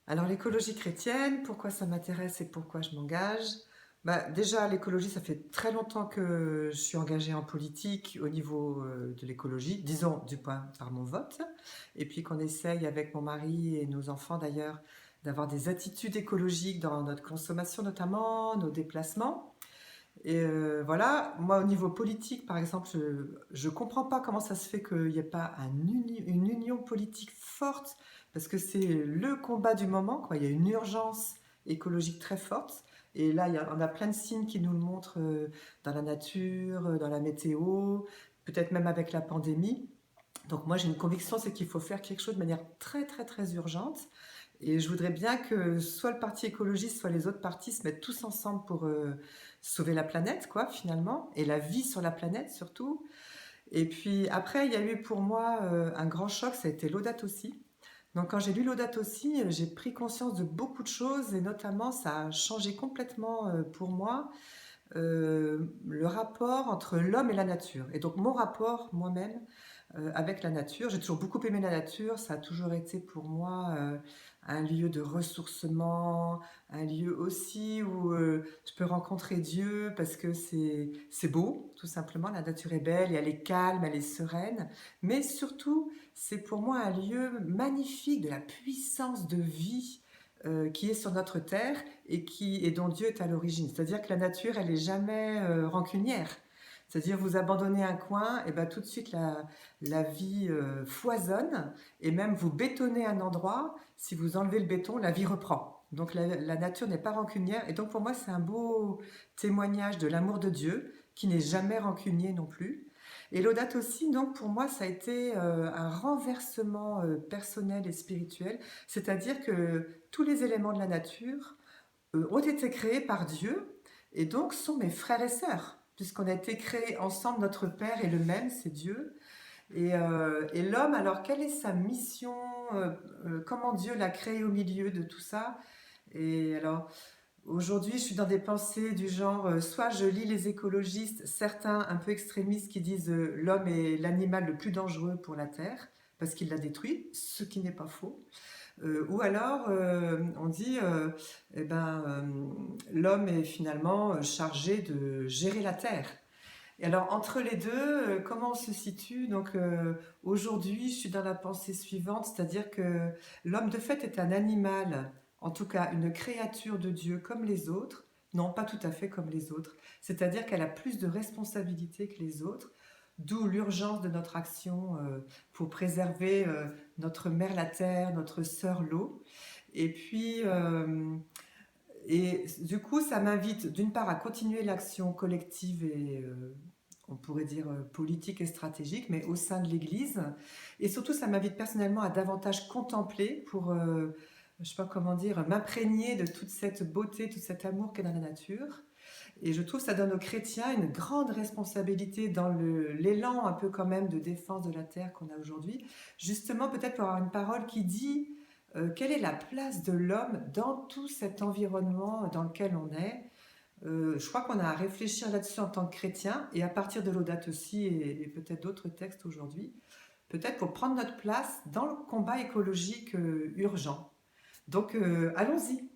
Alors l'écologie chrétienne, pourquoi ça m'intéresse et pourquoi je m'engage? Bah, déjà, l'écologie, ça fait très longtemps que je suis engagée en politique au niveau de l'écologie, disons du point par mon vote, et puis qu'on essaye avec mon mari et nos enfants d'ailleurs d'avoir des attitudes écologiques dans notre consommation notamment, nos déplacements. Et voilà, moi au niveau politique par exemple, je comprends pas comment ça se fait qu'il n'y ait pas une union politique forte, parce que c'est le combat du moment, quoi. Il y a une urgence écologique très forte. Et là, on a plein de signes qui nous le montrent dans la nature, dans la météo, peut-être même avec la pandémie. Donc moi j'ai une conviction, c'est qu'il faut faire quelque chose de manière très très très urgente. Et je voudrais bien que soit le parti écologiste, soit les autres partis se mettent tous ensemble pour sauver la planète, quoi, finalement, et la vie sur la planète surtout. Et puis après, il y a eu pour moi un grand choc, ça a été Laudato Si. Donc quand j'ai lu Laudato Si, j'ai pris conscience de beaucoup de choses, et notamment ça a changé complètement pour moi le rapport entre l'homme et la nature. Et donc mon rapport moi-même avec la nature. J'ai toujours beaucoup aimé la nature, ça a toujours été pour moi un lieu de ressourcement, un lieu aussi où je peux rencontrer Dieu parce que c'est beau, tout simplement. La nature est belle et elle est calme, elle est sereine. Mais surtout, c'est pour moi un lieu magnifique de la puissance de vie qui est sur notre terre et dont Dieu est à l'origine. C'est-à-dire que la nature, elle n'est jamais rancunière. C'est-à-dire vous abandonnez un coin, et ben tout de suite la vie foisonne, et même vous bétonnez un endroit, si vous enlevez le béton, la vie reprend. Donc la nature n'est pas rancunière, et donc pour moi c'est un beau témoignage de l'amour de Dieu, qui n'est jamais rancunier non plus. Et Laudato aussi, donc pour moi ça a été un renversement personnel et spirituel, c'est-à-dire que tous les éléments de la nature ont été créés par Dieu et donc sont mes frères et sœurs, puisqu'on a été créés ensemble, notre Père est le même, c'est Dieu. Et l'homme, alors quelle est sa mission, comment Dieu l'a créé au milieu de tout ça? Et alors aujourd'hui, je suis dans des pensées du genre, soit je lis les écologistes, certains un peu extrémistes qui disent l'homme est l'animal le plus dangereux pour la Terre, parce qu'il la détruit, ce qui n'est pas faux. Ou alors, on dit, eh ben, l'homme est finalement chargé de gérer la Terre. Et alors, entre les deux, comment on se situe? Donc, aujourd'hui, je suis dans la pensée suivante, c'est-à-dire que l'homme, de fait, est un animal, en tout cas une créature de Dieu comme les autres, non, pas tout à fait comme les autres, c'est-à-dire qu'elle a plus de responsabilités que les autres, d'où l'urgence de notre action pour préserver notre mère la terre, notre sœur l'eau. Et puis, et du coup, ça m'invite d'une part à continuer l'action collective et on pourrait dire politique et stratégique, mais au sein de l'Église. Et surtout, ça m'invite personnellement à davantage contempler pour, je sais pas comment dire, m'imprégner de toute cette beauté, tout cet amour qu'est dans la nature. Et je trouve que ça donne aux chrétiens une grande responsabilité dans l'élan un peu quand même de défense de la terre qu'on a aujourd'hui. Justement, peut-être pour avoir une parole qui dit quelle est la place de l'homme dans tout cet environnement dans lequel on est. Je crois qu'on a à réfléchir là-dessus en tant que chrétien, et à partir de Laudato aussi et peut-être d'autres textes aujourd'hui, peut-être pour prendre notre place dans le combat écologique urgent. Donc allons-y.